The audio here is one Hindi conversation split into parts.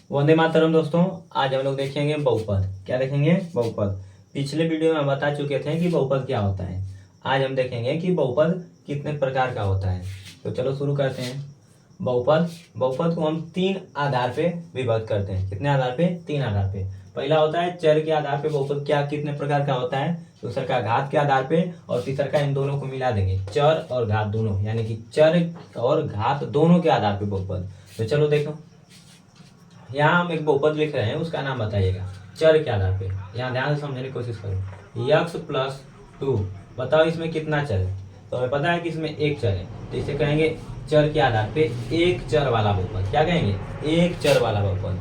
वंदे मातरम दोस्तों। आज हम लोग देखेंगे बहुपद। क्या देखेंगे? बहुपद। पिछले वीडियो में हम बता चुके थे कि बहुपद क्या होता है। आज हम देखेंगे कि बहुपद कितने प्रकार का होता है। तो चलो शुरू करते हैं। बहुपद बहुपद को हम तीन आधार पे विभक्त करते हैं। कितने आधार पे? तीन आधार पे। पहला होता है चर के आधार पे बहुपद क्या कितने प्रकार का होता है। दूसरा का घात के आधार पे, और तीसरा का इन दोनों को मिला देंगे, चर और घात दोनों, यानी कि चर और घात दोनों के आधार पे बहुपद। तो चलो देखो, यहाँ हम एक बहुपद लिख रहे हैं, उसका नाम बताइएगा चर के आधार पे। यहाँ ध्यान से समझने की कोशिश करो। यक्स प्लस 2, बताओ इसमें कितना चर है। तो हमें पता है कि इसमें एक चर है, तो इसे कहेंगे चर के आधार पे एक चर वाला बहुपद। क्या कहेंगे? एक चर वाला बहुपद।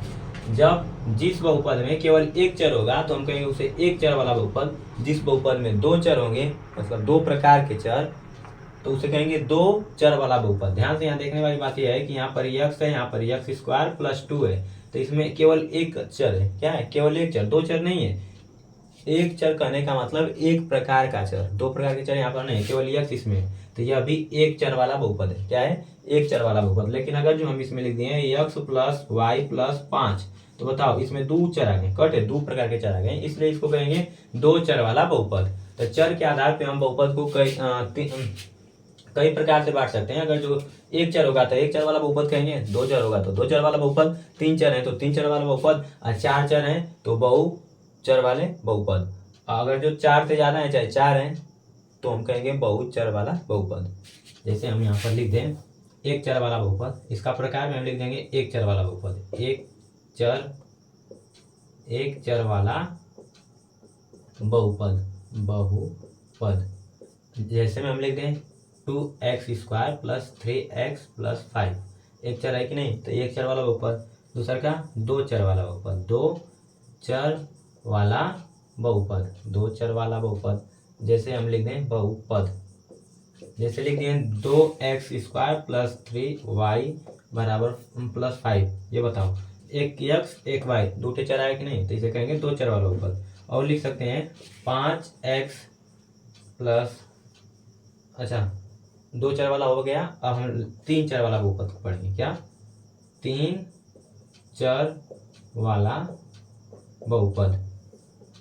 जब जिस बहुपद में केवल एक चर होगा तो हम कहेंगे उसे एक चर वाला बहुपद। जिस बहुपद में दो चर होंगे, मतलब दो प्रकार के चर, तो उसे कहेंगे दो चर वाला बहुपद। ध्यान से यहाँ देखने वाली बात यह है कि यहाँ पर यक्स है, यहाँ पर यक्स स्क्वायर प्लस 2 है, तो इसमें केवल एक चर है। क्या है? केवल एक चर, दो चर नहीं है। एक चर कहने का मतलब एक प्रकार का चर, दो प्रकार के चर यहाँ पर नहीं, केवल यक्स इसमें। तो यह भी एक चर वाला बहुपद है। क्या है? एक चर वाला बहुपद। लेकिन अगर जो हम इसमें लिख दिए यक्स प्लस वाई प्लस 5, तो बताओ इसमें दो चर आ गए, कट है, दो प्रकार के चर आ गए, इसलिए इसको कहेंगे दो चर वाला बहुपद। तो चर के आधार पर हम बहुपद को कई प्रकार से बांट सकते हैं। अगर जो एक चर होगा तो एक चर वाला बहुपद कहेंगे, दो चर होगा तो दो चर वाला बहुपद, तीन चर है तो तीन चर वाला बहुपद, और चार चर है तो बहु चर वाले बहुपद। अगर जो चार से ज्यादा है, चाहे चार है, तो हम कहेंगे बहु चर वाला बहुपद। जैसे हम यहाँ पर लिख दें एक चर वाला बहुपद, इसका प्रकार में हम लिख देंगे एक चर वाला बहुपद। एक चर वाला बहुपद, बहुपद। जैसे में हम लिख दें 2x square plus 3x plus 5, एक चर है कि नहीं, तो एक चर वाला बहुपद। दूसरा का दो चर वाला बहुपद, दो चर वाला बहुपद, दो चर वाला बहुपद। जैसे हम लिख दें बहुपद, जैसे लिख दिए 2x स्क्वायर प्लस 3y बराबर प्लस 5। ये बताओ एक x एक y, दो चर आए कि नहीं, तो इसे कहेंगे दो चर वाला बहुपद। और लिख सकते हैं 5x प्लस, अच्छा दो चर वाला हो गया। अब हम तीन चर वाला बहुपद को पढ़ेंगे। क्या? तीन चर वाला बहुपद,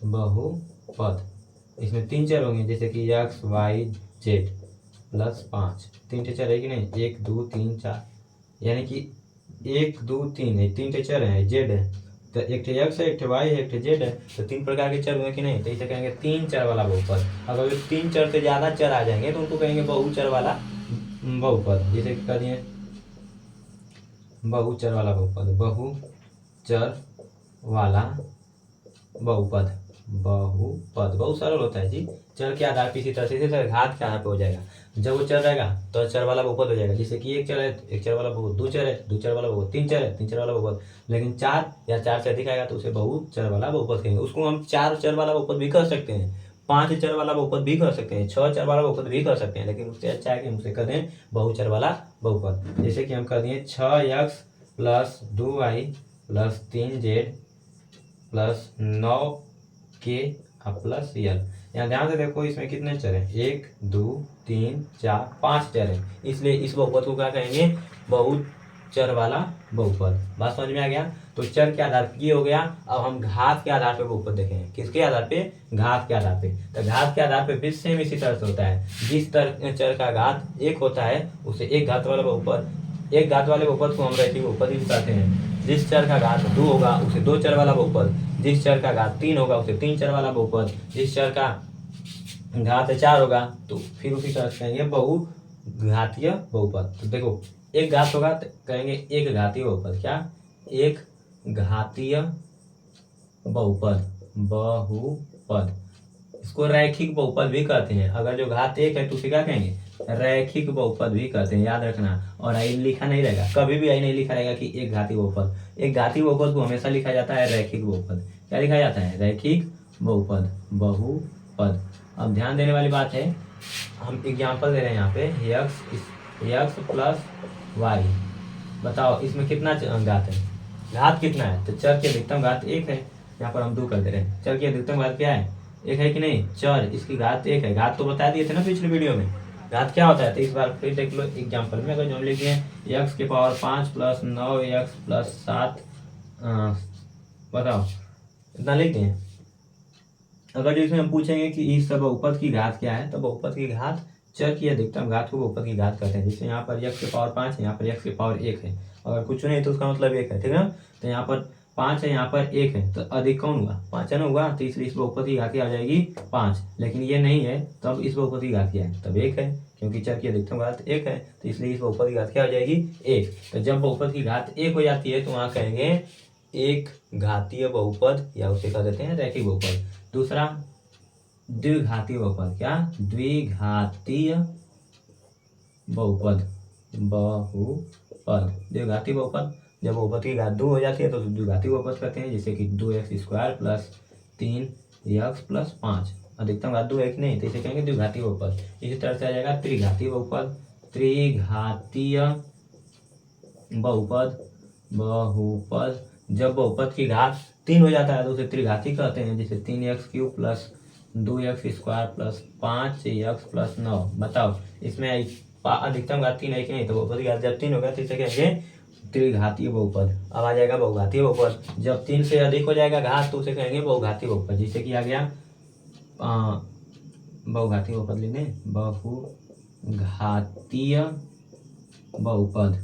बहुपद। इसमें तीन चर होंगे, जैसे कि x y z प्लस 5, तीन चर है कि नहीं, एक दो तीन चार, यानी कि एक दो तीन है, तीन चर है, z है, तो एक x है, एक y है, एक z है, तो तीन प्रकार के चर हुए कि नहीं, तो इसे कहेंगे तीन चर वाला बहुपद। अगर जो तीन चर से ज्यादा चर आ जाएंगे तो उनको कहेंगे बहुचर वाला बहुपद। जैसे कह दिए बहुचर वाला बहुपद, बहुचर वाला बहुपद, बहुपद बहुत सरल होता है जी। चर के आधार पर इसी तरह से घात के आधार पर हो जाएगा। जब वो चर रहेगा तो चर वाला बहुपद हो जाएगा। जैसे कि एक चर है तो एक चर वाला बहुपद, दो चर है दो चर वाला बहुपद, तीन चर है तीन चर वाला बहुपद। लेकिन चार या चार से अधिक आएगा तो उसे बहुचर वाला बहुपद कहेंगे। उसको हम चार चर वाला बहुपद भी कर सकते हैं, पांच चर वाला बहुपद भी कर सकते हैं, छह चर वाला बहुपद भी कर सकते हैं, लेकिन उससे अच्छा है कि हम उसे कर दें बहुचर वाला बहुपद। जैसे कि हम कर दिए 6x plus 2y plus 3z plus 9k plus यल। यहाँ ध्यान से देखो इसमें कितने चर हैं, एक दो तीन चार पांच चर हैं, इसलिए इस बहुपद को क्या कहेंगे? बहुचर वाला बहुपद। बात समझ में आ गया? तो चर के आधार पर ये हो गया। अब हम घात के आधार पर बहुपद देखेंगे। किसके आधार पे? घात के आधार पे। तो घात के आधार पे भी सेम इसी तरह से होता है। जिस चर का घात एक होता है उसे एक घात वाला बहुपद, एक घात वाले बहुपद को हम रैखिक बहुपद ही कहते हैं। जिस चर का घात दो होगा उसे दो चर वाला बहुपद, जिस चर का घात तीन होगा उसे तीन चर वाला बहुपद, जिस चर का घात चार होगा तो फिर उसी तरह से कहेंगे बहुघातीय बहुपद। तो देखो एक घात होगा तो कहेंगे एक घातीय बहुपद। क्या? एक घातीय बहुपद, बहुपद। इसको रैखिक बहुपद भी कहते हैं। अगर जो घात एक है तो उसे क्या कहेंगे? रैखिक बहुपद भी कहते हैं, याद रखना। और आई लिखा नहीं रहेगा, कभी भी आई नहीं लिखा रहेगा कि एक घातीय बहुपद। एक घातीय बहुपद को हमेशा लिखा जाता है रैखिक बहुपद। क्या लिखा जाता है? रैखिक बहुपद, बहुपद। अब ध्यान देने वाली बात है, हम एग्जाम्पल दे रहे हैं यहाँ पे यक्स प्लस वाई। बताओ इसमें कितना घात है? घात कितना है? तो चर की अधिकतम घात एक है, यहाँ पर हम दो कर दे रहे हैं। चर की अधिकतम घात क्या है? एक है कि नहीं? चर, इसकी घात एक है। घात तो बता दिए थे ना पिछले वीडियो में, घात क्या होता है। तो इस बार फिर देख लो एग्जाम्पल में। अगर जो हम लिख दिए x की पावर 5 प्लस 9x प्लस 7 बताओ इतना लिख दें। अगर जो इसमें हम पूछेंगे कि इस बहुपद की घात क्या है, तो बहुपद की घात चर की अधिकतम घात को बहुपद की घात कहते हैं। जैसे यहाँ पर x की पावर 5 है, यहाँ पर x की पावर 1 है, अगर कुछ नहीं तो उसका मतलब 1 है, ठीक है ना। तो यहाँ पर 5 है, यहाँ पर 1 है, तो अधिक कौन हुआ, 5 है ना हुआ, तो इसलिए इस बहुपद की घात क्या आ जाएगी 5। लेकिन ये नहीं है, तो अब इस बहुपद की घात क्या है, तब 1 है, क्योंकि चर की अधिकतम घात 1 है, तो इसलिए इस बहुपद की घात क्या हो जाएगी 1। तो जब बहुपद की घात 1 हो जाती है तो वहाँ कहेंगे एक घातीय बहुपद, या उसे कह देते हैं रैखिक बहुपद। दूसरा द्विघातीय बहुपद, क्या द्विघातीय बहुपद, द्विघातीय बहुपद, जब बहुपद की घात 2 हो जाती है तो द्विघातीय बहुपद कहते हैं। जैसे कि 2x² प्लस 3x प्लस 5, अधिकतम घात 2 है कि नहीं, तो इसे कहेंगे द्विघातीय बहुपद। इसी तरह से आ जाएगा त्रिघातीय बहुपद, त्रिघातीय बहुपद, जब बहुपद की घात 3 हो जाता है तो उसे त्रिघाती कहते हैं। जैसे 3x³ plus 2x² plus 5x plus 9। बताओ इसमें अधिकतम घात 3 है कि नहीं, तो बहुपद की घात जब 3 होगा तो इसे कहेंगे त्रिघातीय बहुपद। अब आ जाएगा बहुघातीय बहुपद, जब 3 से अधिक हो जाएगा घात तो उसे कहेंगे बहुघातीय बहुपद। जैसे कि आ गया बहुघातीय बहुपद लेने, बहुघातीय बहुपद,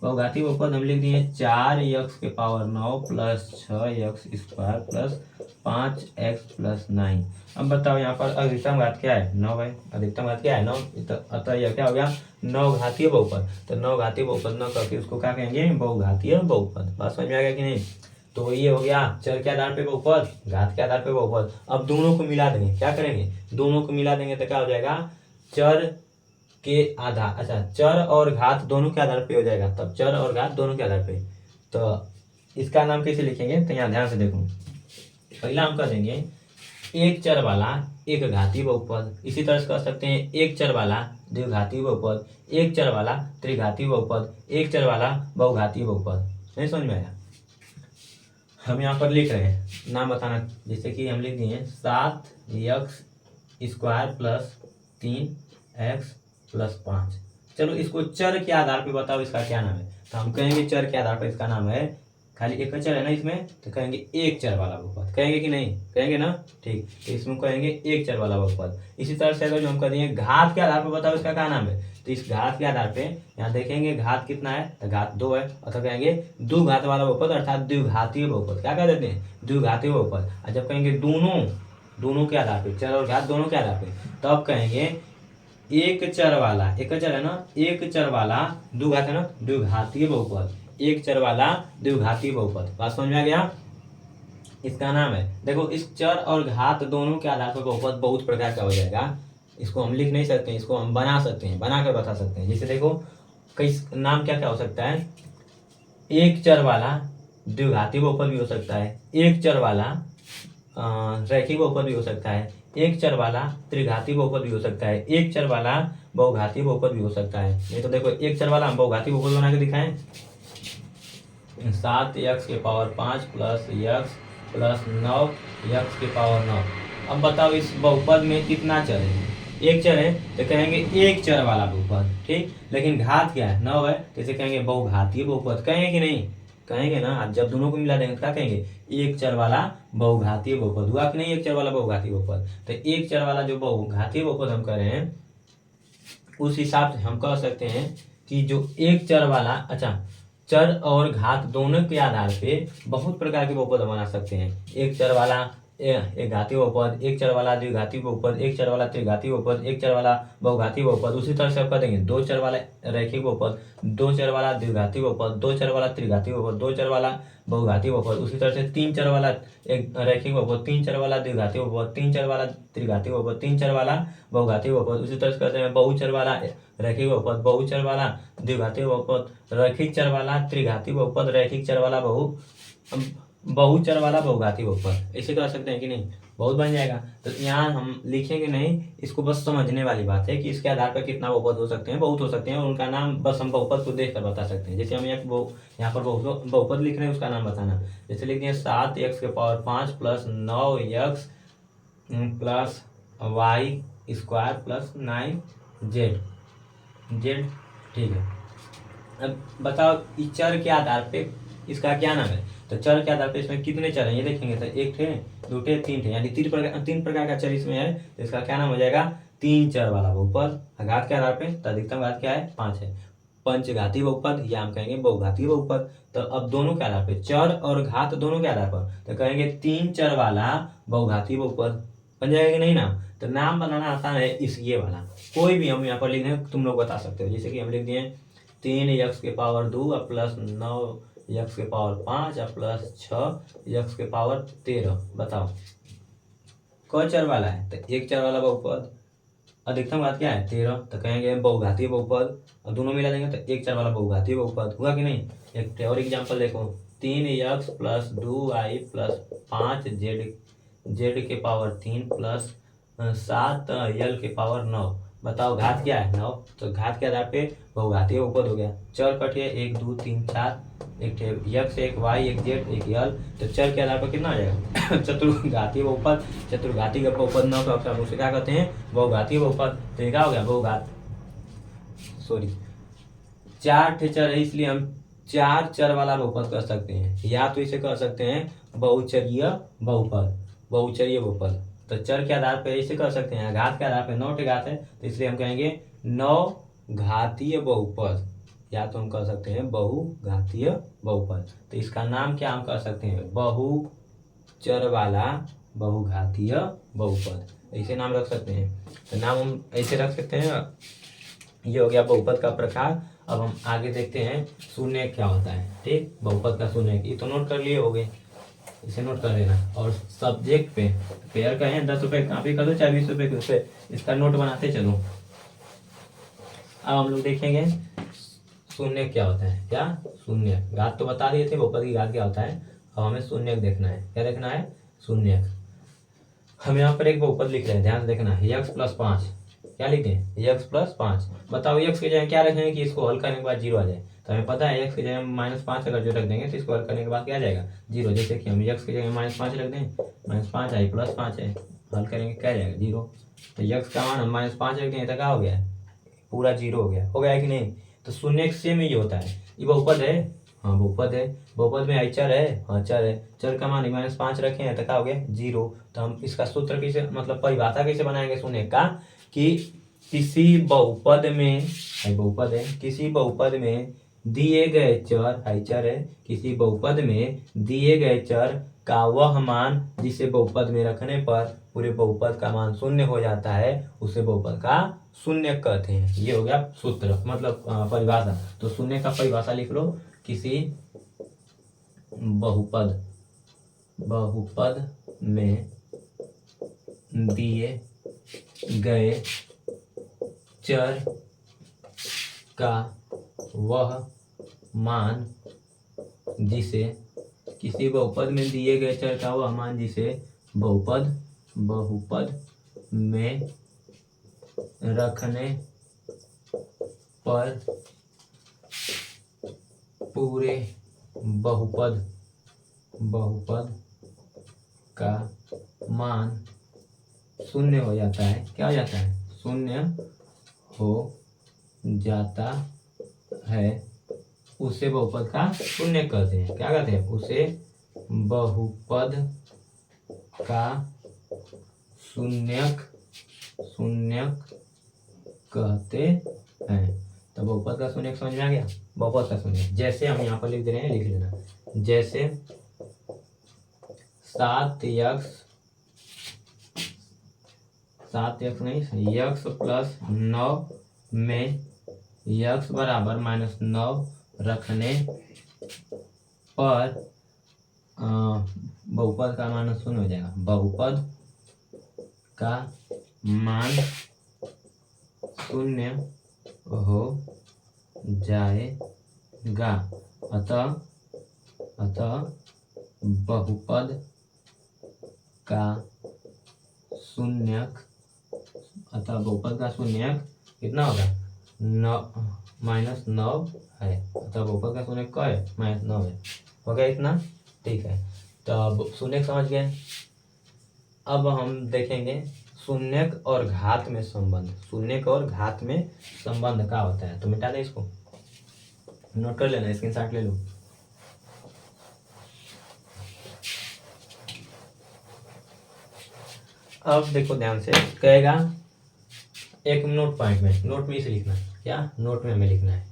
बहुघातीय बहुपद हम लिख दिए 4x की power 9 plus 6x² plus 5x plus 9। अब बताओ यहाँ पर अधिकतम घात क्या है, 9 है, अधिकतम घात क्या है 9, अतः यह क्या हो गया 9 घातीय बहुपद। तो 9 घातीय बहुपद न करके उसको क्या कहेंगे बहुघातीय बहुपद। बात समझ में आ गया कि नहीं। तो ये हो गया चर के आधार पे बहुपद, घात के आधार पे बहुपद। अब दोनों को मिला देंगे, क्या करेंगे दोनों को मिला देंगे तो क्या हो जाएगा चर के आधार, अच्छा चर और घात दोनों के आधार पे हो जाएगा, तब चर और घात दोनों के आधार पे। तो इसका नाम कैसे लिखेंगे, तो यहाँ ध्यान से देखो, पहला हम कर देंगे एक चर वाला एक घातीय बहुपद। इसी तरह से कर सकते हैं एक चर वाला द्विघातीय बहुपद, एक चर वाला त्रिघातीय बहुपद, एक चर वाला बहुघातीय बहुपद। नहीं समझ में आया। हम यहाँ पर लिख रहे हैं नाम बताना, जैसे कि हम लिख दिए 7x² प्लस 3x प्लस 5। चलो इसको चर के आधार पे बताओ इसका क्या नाम है, तो हम कहेंगे चर के आधार पे इसका नाम है, खाली एक चर है ना इसमें, तो कहेंगे एक चर वाला बहुपद। कहेंगे कि नहीं, कहेंगे ना, ठीक। तो इसमें कहेंगे एक चर वाला बहुपद। इसी तरह से अगर जो हम कहेंगे घात के आधार पे बताओ इसका क्या नाम है, तो इस घात के आधार पे यहाँ देखेंगे घात कितना है, तो घात 2 है, अर्थात कहेंगे द्विघात वाला बहुपद, अर्थात द्विघातीय बहुपद। क्या कह देते हैं द्विघातीय बहुपद। और जब कहेंगे दोनों के आधार पे, चर और घात दोनों के आधार पे, तब कहेंगे एक चर वाला, एक चर है ना, एक चर वाला द्विघात है ना, द्विघातीय बहुपद, एक चर वाला द्विघातीय बहुपद। बात समझ में आ गया। इसका नाम है, देखो इस चर और घात दोनों के आधार पर बहुपद बहुत प्रकार का हो जाएगा। इसको हम लिख नहीं सकते, इसको हम बना सकते हैं, बना कर बता सकते हैं। जैसे देखो कई नाम क्या क्या हो सकता है, एक चर वाला द्विघातीय बहुपद भी हो सकता है, एक चर वाला रैखिक बहुपद भी हो सकता है, एक चर वाला त्रिघातीय बहुपद भी हो सकता है, एक चर वाला बहुघातीय बहुपद भी हो सकता है। नहीं तो देखो एक चर वाला हम बहुघातीय बहुपद बना के दिखाएं, 7x की power 5 plus x plus 9x की पावर 9। अब बताओ इस बहुपद में कितना चर है, एक चर है, तो कहेंगे एक चर वाला बहुपद, ठीक। लेकिन घात क्या है 9 है, तो इसे कहेंगे बहुघातीय बहुपद। कहेंगे कि नहीं, कहेंगे ना। जब दोनों को मिला देंगे क्या कहेंगे एक चर वाला बहुघातीय बहुपद। हुआ कि नहीं एक चर वाला बहुघातीय बहुपद। तो एक चर वाला जो बहुघातीय बहुपद हम कह रहे हैं, उस हिसाब से हम कह सकते हैं कि जो एक चर वाला, अच्छा चर और घात दोनों के आधार पे बहुत प्रकार के बहुपद बना सकते हैं। एक चर वाला एक घातीय बहुपद, एक चर वाला द्विघातीय बहुपद, एक चर वाला त्रिघातीय बहुपद, एक चर वाला बहुघातीय बहुपद। उसी तरह से आप कह देंगे दो चर वाला रैखिक बहुपद, दो चर वाला द्विघातीय बहुपद, दो चर वाला त्रिघातीय बहुपद, दो चर वाला बहुघातीय बहुपद। उसी तरह से तीन चर वाला एक रैखिक बहुपद, तीन चर वाला द्विघातीय बहुपद, तीन चर वाला त्रिघातीय बहुपद, तीन चर वाला बहुघातीय बहुपद। उसी तरह से कहते हैं बहुचर वाला रैखिक बहुपद, बहुचर वाला द्विघातीय बहुपद, रैखिक चर वाला त्रिघातीय बहुपद, रैखिक चर वाला बहुचर वाला बहुघातीय बहुपद। ऐसे कर सकते हैं कि नहीं, बहुत बन जाएगा। तो यहाँ हम लिखेंगे नहीं, इसको बस समझने वाली बात है कि इसके आधार पर कितना बहुपद हो सकते हैं, बहुत हो सकते हैं, और उनका नाम बस हम बहुपद को देख कर बता सकते हैं। जैसे हम यहाँ पर बहुपद लिख रहे हैं, उसका नाम बताना। जैसे लिख दिए 7x की power 5 plus 9x plus y² plus 9z, ठीक है। अब बताओ इस चर के आधार पे इसका क्या नाम है। तो चर के आधार पे इसमें कितने चर हैं ये देखेंगे तो एक थे, दो थे, तीन थे, यानी तीन प्रकार का चर इसमें है। तो इसका क्या नाम हो जाएगा, तीन चर वाला बहुपद। घात के आधार पे तो अधिकतम घात क्या है, 5 है। पंचघातीय बहुपद या हम कहेंगे बहुघातीय बहुपद। तो अब दोनों के आधार पे, चर और घात दोनों के आधार पर, तो कहेंगे तीन चर वाला बहुघातीय बहुपद बन जाएगा कि नहीं नाम। तो नाम बनाना आसान है इस ये वाला, कोई भी हम यहाँ पर लिख दें तुम लोग बता सकते हो। जैसे कि हम लिख दिए 3x² plus 9x5 plus 6x13। बताओ क चर वाला है, तो एक चर वाला बहुपद। अधिकतम घात क्या है, 13। तो कहेंगे बहुघातीय बहुपद, और दोनों मिला देंगे तो एक चर वाला बहुघातीय बहुपद हुआ कि नहीं। एक और एग्जाम्पल देखो, 3x plus 2y plus 5z3 plus 7l9। बताओ घात क्या है, 9। तो घात के आधार पे बहुघातीय बहुपद हो गया। चर कटे 1 2 3 4, एक x एक y एक z एक l। तो चर के आधार पर कितना आ जाएगा चतुर्घातीय बहुपद। चतुर्घातीय बहुपद न का अक्षर उसे क्या कहते हैं, बहुघातीय बहुपद। तो ये क्या हो गया, चार ठे चर है इसलिए हम चार चर वाला बहुपद कर सकते हैं, या तो इसे कर सकते हैं बहुचरीय बहुपद, बहुचरीय बहुपद। तो चर के आधार पर इसे कर सकते हैं, घात के आधार पर 9 ठे घात है तो इसलिए हम कहेंगे 9 घातीय बहुपद, या तो हम कह सकते हैं बहुघातीय बहुपद। तो इसका नाम क्या हम कह सकते हैं, बहुचर वाला बहुघातीय बहुपद, ऐसे नाम रख सकते हैं। तो नाम हम ऐसे रख सकते हैं। ये हो गया बहुपद का प्रकार। अब हम आगे देखते हैं शून्य क्या होता है। ठीक, बहुपद का शून्य, ये तो नोट कर लिए होगे, इसे नोट कर लेना। और सब्जेक्ट पे पेयर का है 10 रुपये कापी कर दो, चाहे 20 रुपये के, इसका नोट बनाते चलो। अब हम लोग देखेंगे शून्य क्या होता है। क्या शून्य, घात तो बता दिए थे बहुपद की घात क्या होता है। अब हमें शून्य देखना है। क्या देखना है, शून्य। हम यहाँ पर एक बहुपद लिख रहे हैं, ध्यान से देखना है, x प्लस 5। क्या लिखे, x प्लस 5। बताओ x की जगह क्या रखेंगे कि इसको हल करने के बाद जीरो आ जाए। तो हमें पता है x की जगह -5 अगर जो रख देंगे तो इसको हल करने के बाद क्या आ जाएगा, जीरो। जैसे कि हम x की जगह -5 रख दें, -5 आई प्लस 5 है, हल करेंगे क्या जाएगा, जीरो। तो x का मान हम -5 रख देंगे तो क्या हो गया, पूरा जीरो हो गया कि नहीं। तो शून्य सेम ही होता है। ये बहुपद है, हाँ बहुपद है। बहुपद में आई चर है, हाँ चर है। चर का मान -5 रखे हैं तो क्या हो गया, जीरो। तो हम इसका सूत्र कैसे, मतलब परिभाषा कैसे बनाएंगे शून्य का, कि किसी बहुपद में, बहुपद है, किसी बहुपद में दिए गए चर, हाई चर है, किसी बहुपद में दिए गए चर का वह मान जिसे बहुपद में रखने पर पूरे बहुपद का मान शून्य हो जाता है, उसे बहुपद का शून्य कहते हैं। ये हो गया सूत्र, मतलब परिभाषा। तो शून्य का परिभाषा लिख लो, किसी बहुपद में दिए गए चर का वह मान जिसे, किसी बहुपद में दिए गए चर का वह मान जिसे बहुपद में रखने पर पूरे बहुपद का मान शून्य हो जाता है। क्या हो जाता है, शून्य हो जाता है, उसे बहुपद का शून्य कहते हैं। क्या कहते हैं, उसे बहुपद का शून्यक कहते हैं। तो बहुपद का शून्यक समझ में आ गया, बहुपद का शून्यक। जैसे हम यहाँ पर लिख दे रहे हैं, लिख लेना, जैसे 7x नहीं, x प्लस 9 में x बराबर -9 रखने पर बहुपद का मान शून्य हो जाएगा। बहुपद का मान शून्य हो जाएगा, अतः बहुपद का शून्यक, अतः बहुपद का शून्यक कितना होगा, -9 है। अतः बहुपद का शून्यक क्या है, -9 है। हो गया इतना, ठीक है। तो अब शून्यक समझ गए। अब हम देखेंगे शून्यक और घात में संबंध। शून्यक और घात में संबंध क्या होता है, तो मिटा दे इसको। नोट कर लेना, स्क्रीनशॉट ले लो। अब देखो ध्यान से, कहेगा एक नोट पॉइंट में, नोट में इसे लिखना, क्या नोट में हमें लिखना है,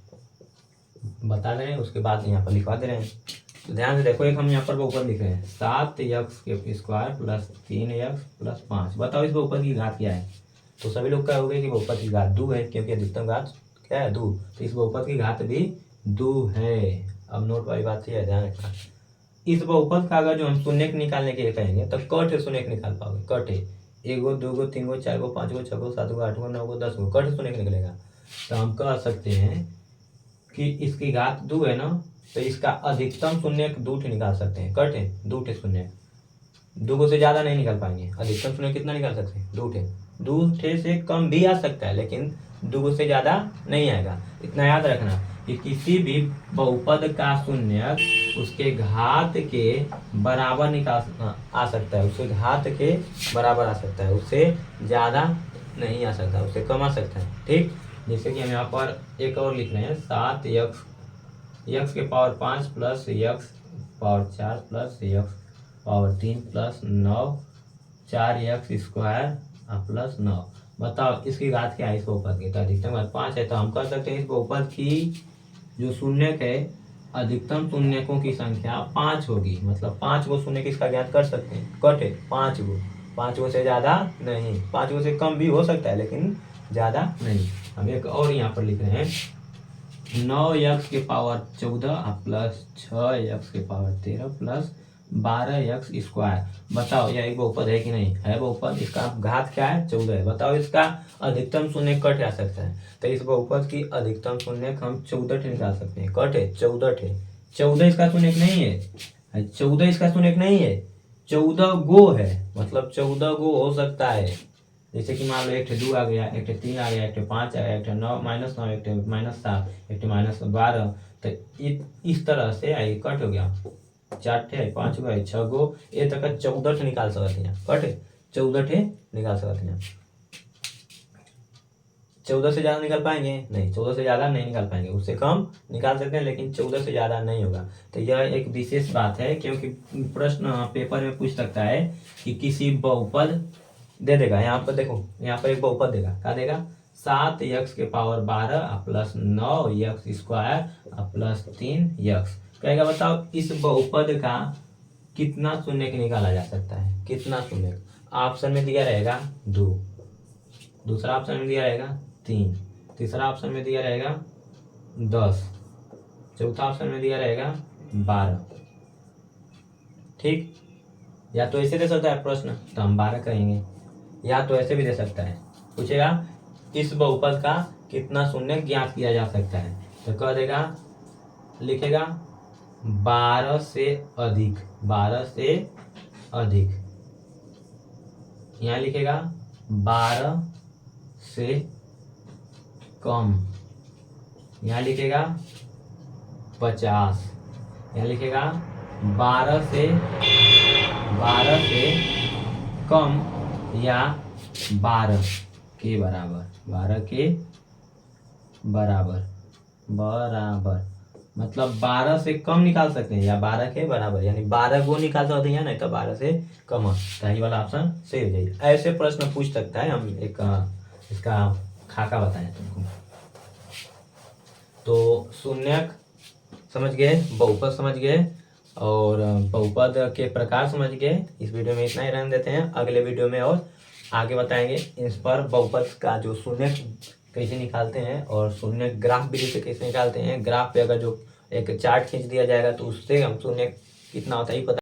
बता रहे हैं, उसके बाद यहाँ पर लिखवा दे रहे हैं। तो ध्यान से देखो, एक हम यहाँ पर बहुपद लिख रहे हैं 7x के स्क्वायर प्लस 3x प्लस 5। बताओ इस बहुपद की घात क्या है। तो सभी लोग कहोगे कि बहुपद की घात 2 है, क्योंकि अधिकतम घात क्या है 2, तो इस बहुपद की घात भी 2 है। अब नोट वाली बात है, ध्यान रखना। इस बहुपद का अगर जो हम शून्य निकालने के लिए कहेंगे तो कट शून्य निकाल पाओगे। कट है 1 गो 2 गो 3 गो 4 गो 5 गो 6 गो 7 गो 8 गो 9 गो 10 गो, कट शून्य निकलेगा। तो हम कह सकते हैं कि इसकी घात 2 है ना, तो इसका अधिकतम शून्य 2 निकाल सकते हैं। कट है 2 शून्य, 2 से ज़्यादा नहीं निकाल पाएंगे। अधिकतम शून्य कितना निकाल सकते हैं 2 से कम भी आ सकता है, लेकिन 2 से ज़्यादा नहीं आएगा। इतना याद रखना कि किसी भी बहुपद का शून्य उसके घात के बराबर निकाल आ सकता है, उसके घात के बराबर आ सकता है, उससे ज़्यादा नहीं आ सकता, उससे कम आ सकता है। ठीक, जैसे कि हम यहाँ पर एक और लिख रहे हैं 7x के power 5 plus x power 4 plus x power 3 plus 9 4x square plus 9। बताओ इसकी घात क्या है इस बहुपद की। तो अधिकतम घात 5 है, तो हम कर सकते हैं इस बहुपद की जो शून्यक है, अधिकतम शून्यकों की संख्या 5 होगी। मतलब 5 गो शून्य इसका ज्ञात कर सकते हैं। कट है 5 गो, 5 गो से ज़्यादा नहीं, 5 गो से कम भी हो सकता है लेकिन ज़्यादा नहीं। हम एक और यहाँ पर लिख रहे हैं 9x के पावर 14 प्लस 6x के पावर 13 प्लस 12x स्क्वायर। बताओ यह एक बहुपद है कि नहीं है। बहुपद, इसका घात क्या है 14 है। बताओ इसका अधिकतम शून्य कट आ सकता है, तो इस बहुपद की अधिकतम शून्य हम 14 निकाल सकते हैं। कट है 14 इसका शून्य नहीं है, 14 इसका शून्य नहीं है, 14 गो है। मतलब 14 गो हो सकता है। जैसे कि मान लो एक 2 आ गया, एक 3 आ गया, एक 5 आ गया, एक 9 -9, एक -7, एक -12। तो इस तरह से आई कट हो गया 4 ठे 5 गो 6 गो, ये तक 14 निकाल सकते हैं। कट 14 निकाल सकते हैं। 14 से ज़्यादा निकाल पाएंगे नहीं, 14 से ज़्यादा नहीं निकाल पाएंगे, उससे कम निकाल सकते हैं लेकिन 14 से ज़्यादा नहीं होगा। तो यह एक विशेष बात है, क्योंकि प्रश्न पेपर में पूछ सकता है कि किसी बहुपद दे देगा। यहाँ पर देखो, यहाँ पर एक बहुपद देगा, क्या देगा 7x के power 12 plus 9x square plus 3x। कहेगा बताओ इस बहुपद का कितना शून्य निकाला जा सकता है। कितना शून्य ऑप्शन में दिया रहेगा 2, दूसरा ऑप्शन में दिया रहेगा 3, तीसरा ऑप्शन में दिया रहेगा 10, चौथा ऑप्शन में दिया रहेगा 12। ठीक, या तो ऐसे दे सकता है प्रश्न तो हम 12 कहेंगे, या तो ऐसे भी दे सकता है, पूछेगा इस बहुपद का कितना शून्य ज्ञात किया जा सकता है, तो कह देगा, लिखेगा 12 से अधिक, 12 से अधिक, यहाँ लिखेगा 12 से कम, यहाँ लिखेगा 50, यहाँ लिखेगा 12 से कम या 12 के बराबर, 12 के बराबर, मतलब 12 से कम निकाल सकते हैं या 12 के बराबर, यानी 12 गो निकाल सकते हैं, नहीं तो 12 से कम। सही वाला ऑप्शन सही हो जाएगी। ऐसे प्रश्न पूछ सकता है। हम एक इसका खाका बताएं तुमको। तो शून्यक समझ गए, बहुपद समझ गए और बहुपद के प्रकार समझ गए। इस वीडियो में इतना ही रहने देते हैं, अगले वीडियो में और आगे बताएंगे इस पर बहुपद का जो शून्य कैसे निकालते हैं और शून्य ग्राफ विधि से कैसे निकालते हैं। ग्राफ पे अगर जो एक चार्ट खींच दिया जाएगा तो उससे हम शून्य कितना होता है पता